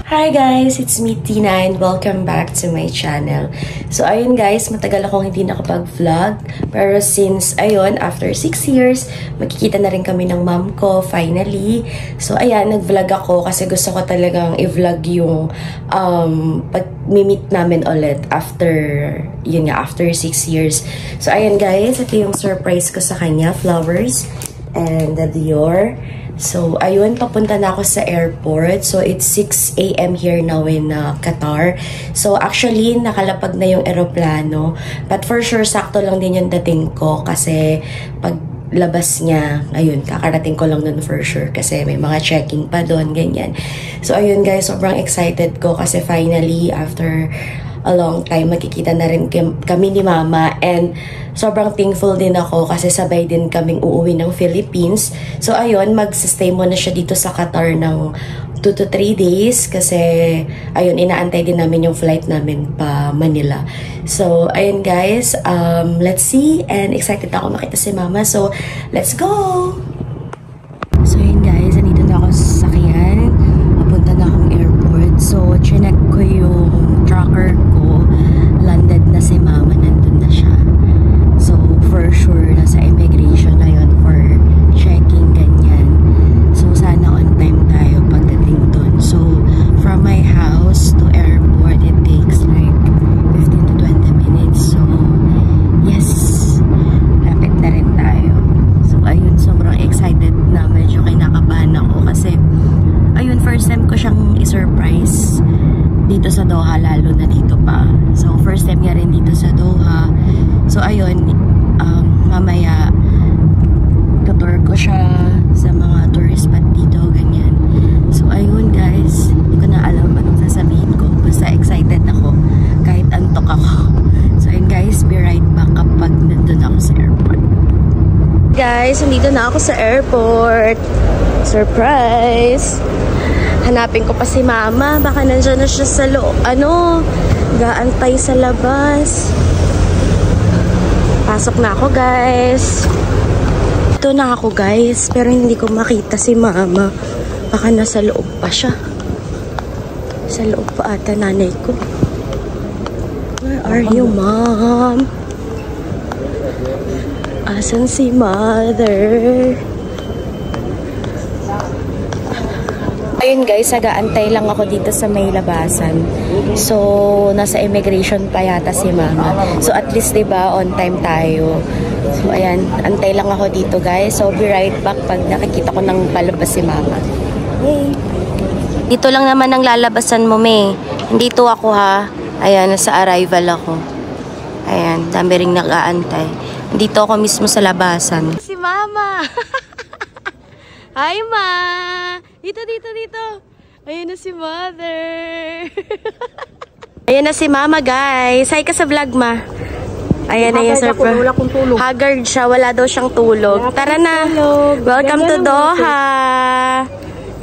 Hi guys! It's me, Tina, and welcome back to my channel. So, ayun guys, matagal akong hindi nakapag-vlog. Pero since, ayun, after 6 years, magkikita na rin kami ng mom ko, finally. So, ayan, nag-vlog ako kasi gusto ko talagang i-vlog yung pag-meet namin ulit after, yun nga, after 6 years. So, ayun guys, ito yung surprise ko sa kanya, flowers and the Dior. So, ayun, papunta na ako sa airport. So, it's 6 AM here now in Qatar. So, actually, nakalapag na yung eroplano. But for sure, sakto lang din yung dating ko kasi paglabas niya, ayun, kakarating ko lang nun for sure kasi may mga checking pa doon, ganyan. So, ayun guys, sobrang excited ko kasi finally, after a long time, magkikita na rin kami ni Mama, and sobrang thankful din ako kasi sabay din kaming uuwi ng Philippines. So ayun, magsistay muna siya dito sa Qatar ng 2 to 3 days kasi ayun, inaantay din namin yung flight namin pa Manila. So ayun guys, let's see, and excited ako makita si Mama. So let's go! So ayun guys, nandito na ako sa sakyan. Papunta na akong airport. So chinek ko yung tracker ko, landed na si Mama, nandun na siya. So, for sure, nasa immigration na yun for checking, ganyan. So, sana on time tayo pagdating dun. So, from my house to airport, it takes like 15 to 20 minutes. So, yes, lapit na rin tayo. So, ayun, sobrang excited na, medyo kinakabahan ako kasi, ayun, first time ko siyang i-surprise dito sa Doha, lalo na dito pa. So, first time nga rin dito sa Doha. So, ayun, mamaya, tutur ko siya sa mga tourist spot dito, ganyan. So, ayun guys, hindi ko na alam anong sasabihin ko. Basta excited ako, kahit antok ako. So, ayun guys, be right back kapag nandun ako sa airport. Guys, nandito na ako sa airport. Surprise! Hanapin ko pa si Mama. Baka nandiyan na siya sa gaantay sa labas. Pasok na ako, guys. Ito na ako, guys. Pero hindi ko makita si Mama. Baka nasa loob pa siya. Sa loob pa ata nanay ko. Where are you, Mom? Asan si Mother? Ayun guys, nag-aantay lang ako dito sa may labasan. So, nasa immigration pa yata si Mama. So, at least, diba, on time tayo. So, ayan, antay lang ako dito guys. So, be right back pag nakikita ko ng palabas si Mama. Hey! Dito lang naman ang lalabasan mo, May. Dito ako ha. Ayan, nasa arrival ako. Ayan, dami ring nag-aantay. Dito ako mismo sa labasan. Si Mama! Hi, Ma! Dito. Ayan na si Mother. Ayan na si Mama, guys. Hi ka sa vlog, Ma. Ayan na yung surprise. Wala akong tulog. Haggard siya. Wala daw siyang tulog. Tara na. Welcome to Doha.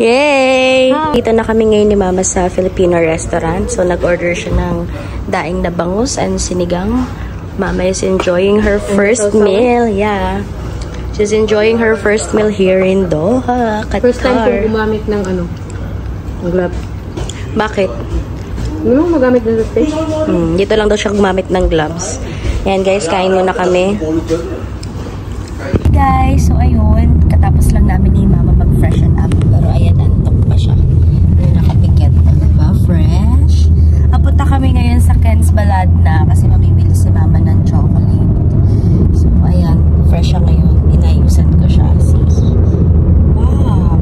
Yay! Hi. Dito na kami ngayon ni Mama sa Filipino restaurant. So, nag-order siya ng daing na bangus and sinigang. Mama is enjoying her first meal. Yeah. She's enjoying her first meal here in Doha, Qatar. First time kong gumamit ng glove. Bakit? Yung magamit ng toothpaste? Dito lang daw siya gumamit ng gloves. Yan guys, kain muna kami. Guys, so ayun, katapos lang namin ni Mama mag-freshen up. Pero ayan, antok pa siya. Nakapikit. Diba? Fresh. Papunta kami ngayon sa Ken's Baladna kasi mamimili si Mama ng chocolate. So ayan, fresh siya ngayon. Inayusan ko siya. See? Wow!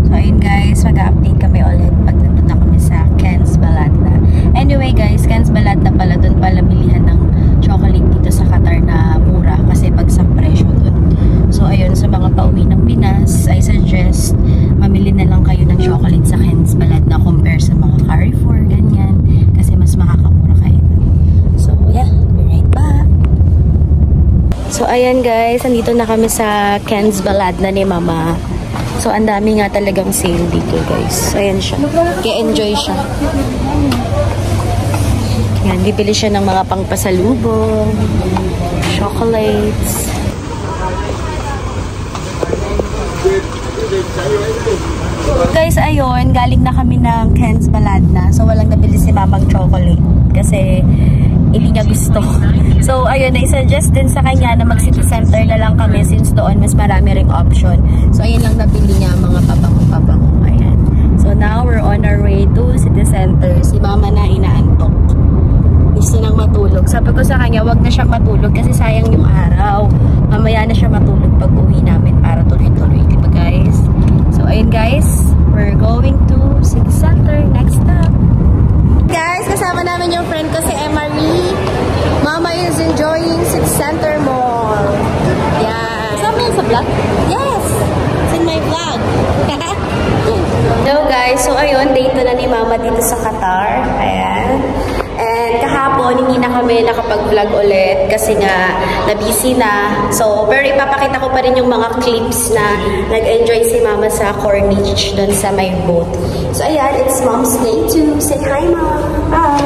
So, ayun guys, mag-update kami ulit pag nandun na kami sa Ken's Baladna. Anyway guys, Ken's Baladna pala, dun pala bilihan ng chocolate dito sa Qatar na mura kasi bagsak presyo dun. So, ayun, sa mga pauwi ng Pinas, I suggest mamili na lang kayo ng chocolate sa Ken's Baladna compare sa mga Carrefour, ganyan. Kasi mas makakamura kayo. So, yeah, be right back. So, ayan guys, andito na kami sa Ken's Baladna ni Mama. So, ang dami nga talagang sale dito guys. Ayan siya. Kaya-enjoy siya. Ayan, bibili siya ng mga pangpasalubong, chocolates. Guys, ayun, galing na kami ng Ken's Baladna. So, walang nabili si Mamang chocolate. Kasi, hindi niya gusto. So, ayun, na-suggest din sa kanya na mag-city center na lang kami since doon mas marami ring option. So, ayun lang nabili niya, mga pabango-pabango. Ayan. So, now we're on our way to city center. Si Mama na inaantok. Gusto nang matulog. Sabi ko sa kanya, wag na siya matulog kasi sayang yung araw. Mamaya na siya matulog pag uwi namin para tuloy-tuloy. Diba, guys? So, ayun, guys. We're going to city center. Next stop. Guys, kasama namin yung friend ko si Emily. Mama is enjoying City Center Mall. Yeah. Kasama yun sa vlog? Yes! It's in my vlog. Hello guys, so ayun, date na ni Mama dito sa Qatar. Ayan. And kahapon, hindi na kami nakapag-vlog ulit kasi nga, na-busy na. So, pero ipapakita ko pa rin yung mga clips na nag-enjoy si Mama sa Corniche doon sa may boat. So, ayan, it's Mom's day to say hi, Mom. Hi!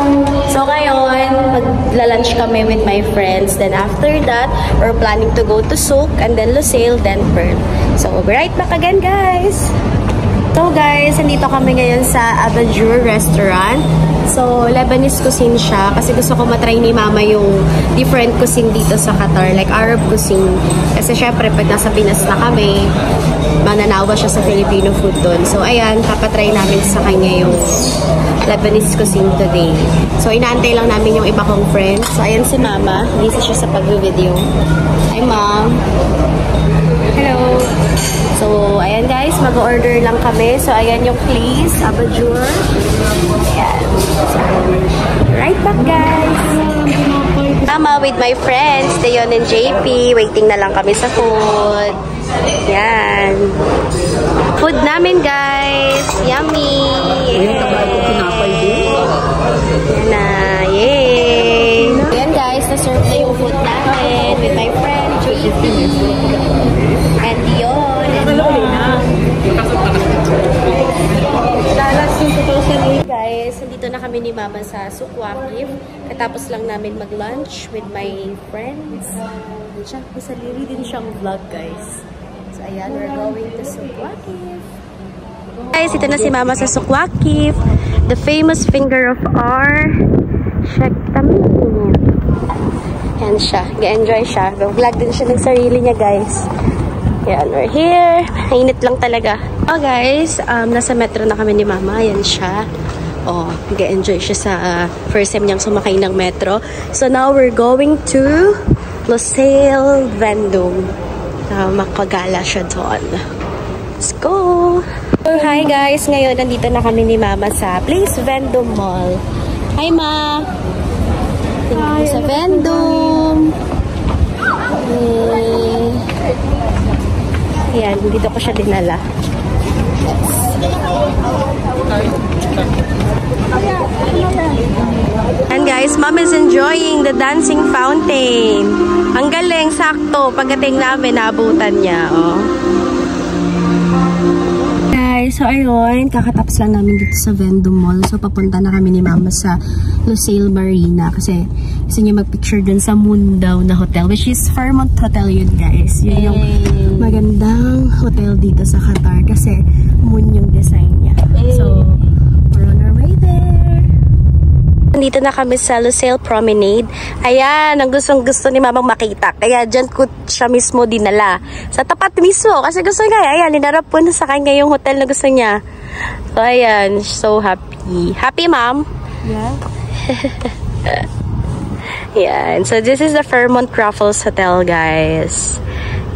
So, ngayon, magla-lunch kami with my friends. Then, after that, we're planning to go to Souk, and then Lusail, then Pearl. So, we'll be right back again, guys! So guys, nandito kami ngayon sa Abajur Restaurant. So, Lebanese cuisine siya kasi gusto ko matry ni Mama yung different cuisine dito sa Qatar, like Arab cuisine. Kasi syempre, pag nasa Pinas na kami, mananawa siya sa Filipino food doon. So, ayan, papatry namin sa kanya yung Lebanese cuisine today. So, inaantay lang namin yung iba kong friends. So, ayan si Mama. Busy siya sa pag-video. Hi, Mom. Hello. So, ayan guys, mag-order lang kami. So, ayan yung place, Abajur. Ayan. So, right back guys. Mama with my friends, Dayon and JP. Waiting na lang kami sa food. Ayan. Food namin guys. Yummy. Ayan na. Yay. Ayan guys, na-serve na yung food namin with my friend, JP. And Dion. Guys, nandito na kami ni Mama sa Souk Waqif. Katapos lang namin mag-lunch with my friends. Sa liri din siyang vlog, guys. So, ayan, we're going to Souk Waqif. Guys, ito na si Mama sa Souk Waqif. The famous finger of our Sheikh Tamim. Yan siya. Ga-enjoy siya. Vlog din siya ng sarili niya, guys. Yan, we're here. Mainit lang talaga. Oh, guys, nasa metro na kami ni Mama. Yan siya. Oh, nag-enjoy siya sa first time niyang sumakay ng metro. So, now we're going to Lusail Vendome. Makagala siya doon. Let's go! So, hi, guys. Ngayon, nandito na kami ni Mama sa Place Vendome Mall. Hi, Ma! Hi, sa Vendome. Ayan, dito ko siya dinala. And guys, Mom is enjoying the dancing fountain. Ang galing, sakto. Pagdating namin, naabutan niya. Oh. Guys, so ayun, kakatapos lang namin dito sa Vendome Mall. So papunta na kami ni Mama sa Lusail Marina kasi gusto niya mag-picture dun sa Moon daw na hotel, which is Fairmont Hotel yun, guys. Yun yung magandang hotel dito sa Qatar kasi moon yung design niya. So, we're on our way there. Nandito na kami sa Lusail Promenade. Ayan, ang gustong-gusto ni Mamang makita. Kaya dyan ko siya mismo dinala. Sa tapat mismo. Kasi gusto niya, ayan, linarap po na sa kanya yung hotel na gusto niya. So, ayan, so happy. Happy, Mom? Yeah. Yan. So, this is the Fairmont Raffles Hotel, guys.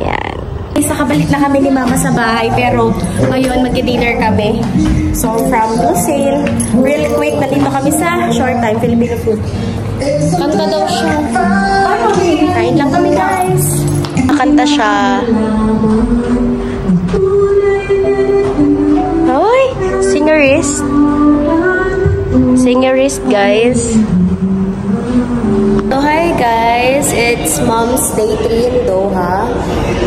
Yan. Sakabalik na kami ni Mama sa bahay, pero ngayon mag-dinner kami. So, from Lusail, real quick, nandito kami sa Short Time Filipino Food. Kanta daw siya. Kain lang kami, guys. Kanta siya. Hoy! Singerist. Singerist, guys. So, hi guys, it's Mom's Day 3 in Doha.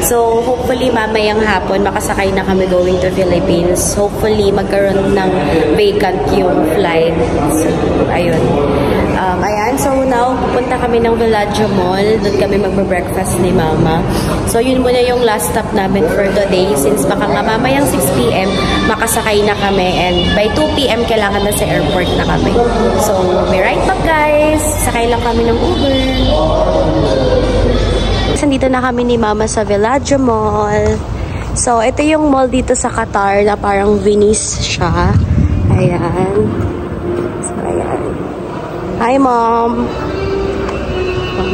So, hopefully, mamayang hapon, makasakay na kami going to Philippines. Hopefully, magkaroon ng vacant yung flight. So, ayun. Ayan, so now, pupunta kami ng Villaggio Mall. Doon kami magbe-breakfast ni Mama. So, yun muna yung last stop namin for today. Since baka nga mamayang 6 p.m., makasakay na kami. And by 2 p.m., kailangan na sa airport na kami. So, be right back, guys. Sakay lang kami ng Uber. Nandito na kami ni Mama sa Villaggio Mall. So, ito yung mall dito sa Qatar na parang Venice siya. Ayan. So, ayan. Hi, Mom!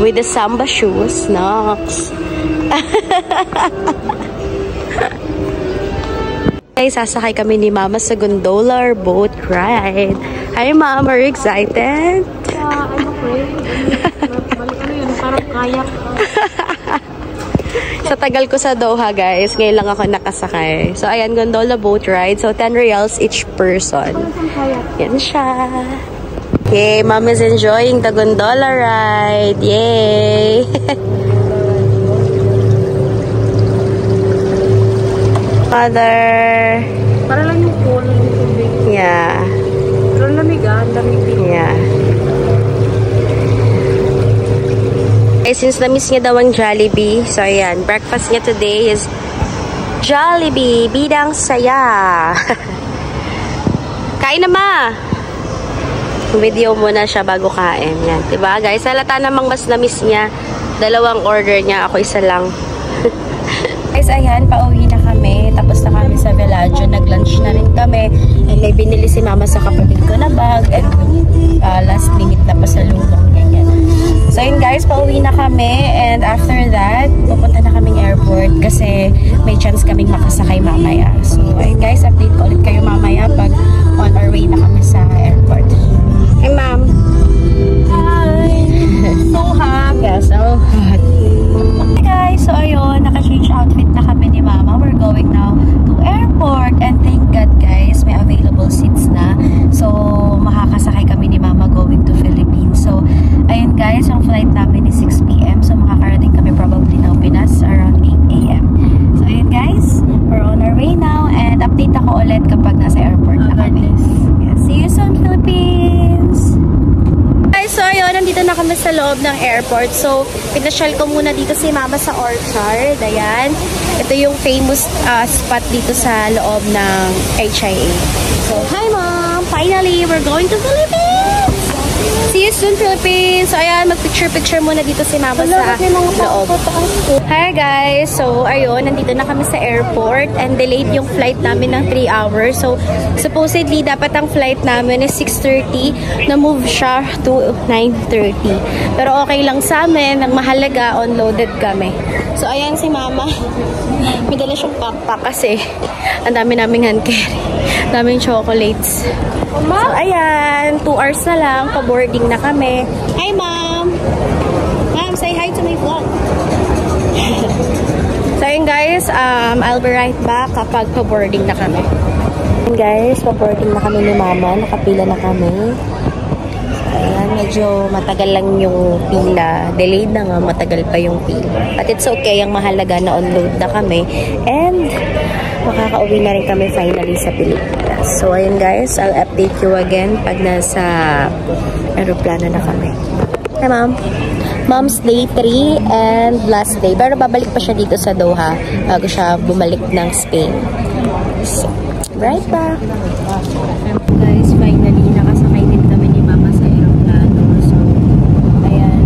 With the Samba shoes. Nox. Okay, sasakay kami ni Mama sa gondola boat ride. Hi, Mom! Are you excited? I'm afraid. Ano yun? Parang kayak. Sa tagal ko sa Doha, guys, ngayon lang ako nakasakay. So, ayan, gondola boat ride. So, 10 reals each person. Yan siya. Okay, Mom is enjoying the gondola ride. Yay! Mother. Para lang yung pool ng tubig. Yeah. Pero lamig lamig din. Yeah. Eh, since na-miss niya daw ang Jollibee, so ayan, breakfast niya today is Jollibee, bidang saya. Kain na, Ma! Video muna siya bago kain. Yan, diba, guys? Halata namang mas na-miss niya. Dalawang order niya, ako isa lang. Guys, ayan, pauwi na kami. Tapos na kami sa Villaggio. Nag-lunch na rin kami. And may binili si Mama sa kapatid ko na bag. And last minute na pa sa lulong. Ganyan. So, yun guys, pauwi na kami. And after that, pupunta na kaming airport kasi may chance kaming makasakay mamaya. So, ayun guys, update ko ulit kayo mamaya pag on our way na kami sa airport. Hey, Ma'am. Hi. So hot. Yeah, so hot. Hey guys, so ayun, naka-change outfit na kami ni Mama. We're going now to airport. And thank God guys, may available seats na. So, makakasakay kami ni Mama going to Philippines. So, ayun guys, yung flight namin is 6 p.m. So, makakarating kami probably ng Pinas around 8 a.m. So, ayun guys, we're on our way now. And update ako ulit kapag nasa airport na kami. Yeah, see you soon, Philippines! Guys, so ayun, nandito na kami sa loob ng airport. So, pinasyal ko muna dito si Mama sa Orchard. Ayan. Ito yung famous spot dito sa loob ng HIA. So, hi Mom! Finally, we're going to Philippines! See you soon, Philippines! So, ayan, mag-picture-picture muna dito si Mama sa loob. Hi guys! So, ayun, nandito na kami sa airport and delayed yung flight namin ng 3 hours. So, supposedly, dapat ang flight namin is 6:30. Na-move siya to 9:30. Pero okay lang sa amin. Ang mahalaga, unloaded kami. So, ayan si Mama. May dala siyang backpack kasi ang dami naming hand carry. Daming chocolates. So, ayan. 2 hours na lang. Pa-boarding na kami. Hi, Mom! Mom, say hi to my vlog. So, ayun guys. I'll be right back kapag pa-boarding na kami. Ayun guys, pa-boarding na kami ni Mama. Nakapila na kami. So, ayan. Medyo matagal lang yung pila. Delayed na nga. Matagal pa yung pila. But it's okay. Ang mahalaga na on-load na kami. And makakauwi na rin kami finally sa Pilipinas. So, ayun guys, I'll update you again pag nasa aeroplano na kami. Hi, Mom. Mom's Day 3 and last day. Pero babalik pa siya dito sa Doha bago siya bumalik ng Spain. So, right back. Guys, finally, nakasakay din kami ni Mama sa aeroplano. So, ayan.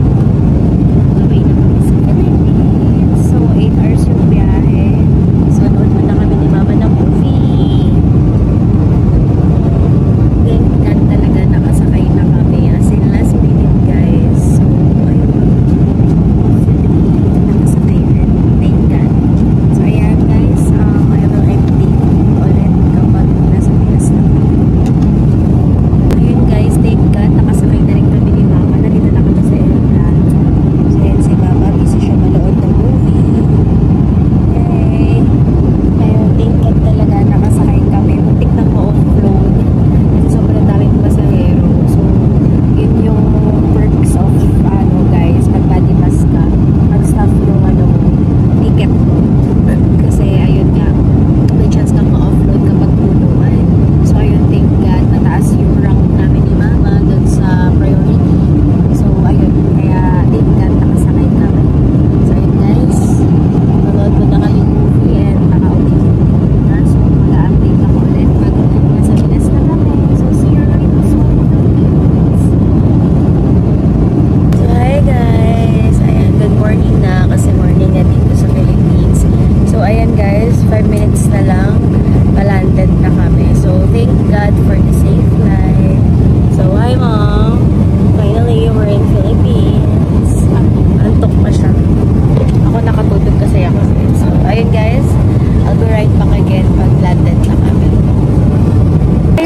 Away na kami sa Philippines. So, 8 hours yung biyahe. So, noon muna kami ni Mama ng movie. Then, God talaga nakasakay na kami. As in, last minute, guys. So, ayun. Nakasakay rin. Thank God. So, ayan, guys. I will update ulit kapag nasa Pinas na kami.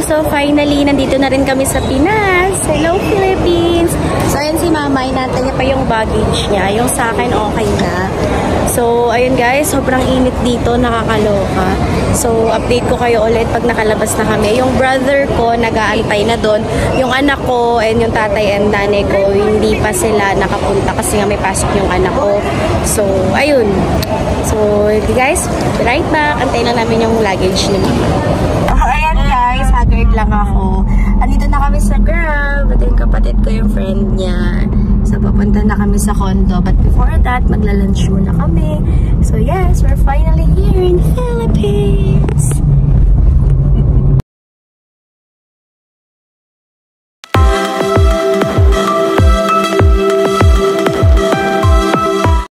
So, finally, nandito na rin kami sa Pinas. Hello, Philippines! So, ayan si Mama. Inantay niya pa yung baggage niya. Yung sa akin, okay na. So, ayun guys. Sobrang init dito. Nakakaloka. So, update ko kayo ulit pag nakalabas na kami. Yung brother ko, nag-aantay na doon. Yung anak ko and yung tatay and nanay ko, hindi pa sila nakapunta kasi nga may pasok yung anak ko. So, ayun. So, guys, right back. Antay lang namin yung luggage ni Mama. Ayan guys, haggard lang ako. Andito na kami sa Grab. At yung kapatid ko yung friend niya. So, papunta na kami sa condo. But before that, magla-lunch muna kami. So, yes, we're finally here in the Philippines.